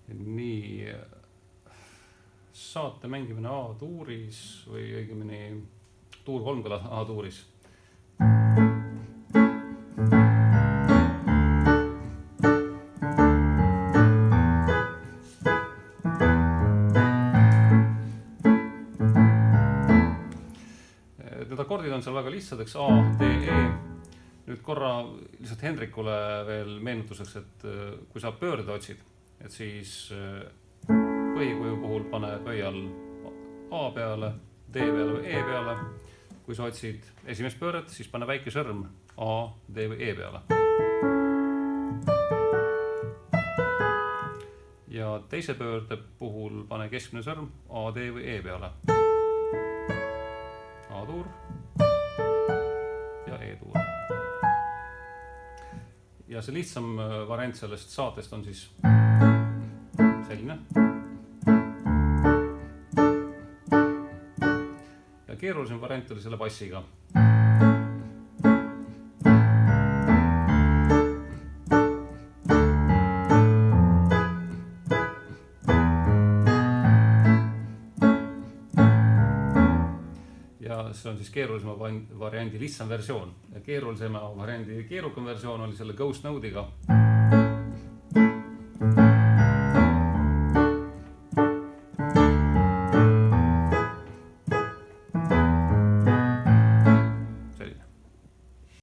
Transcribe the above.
Nii, saate mängimine A-tuuris või õigemini tuur 3 kõlas A-tuuris. Need akordid on seal väga lihtsad, eks A, D, E. Nüüd korra lihtsalt Hendrikule veel meenutuseks, et kui sa pöörde otsid, et siis põhikuju puhul pane pöial A peale, D peale või E peale. Kui sa otsid esimest pööret, siis pane väike sõrm A, D või E peale. Ja teise pöörde puhul pane keskmine sõrm A, D või E peale. A-tuur ja E-tuur. Ja see lihtsam variant sellest saatest on siis selline. Ja keerulisem variant oli selle bassiga. Ja see on siis keerulisema variandi lihtsam versioon. Ja keerulisema variandi keerukam versioon oli selle Ghost Node'iga.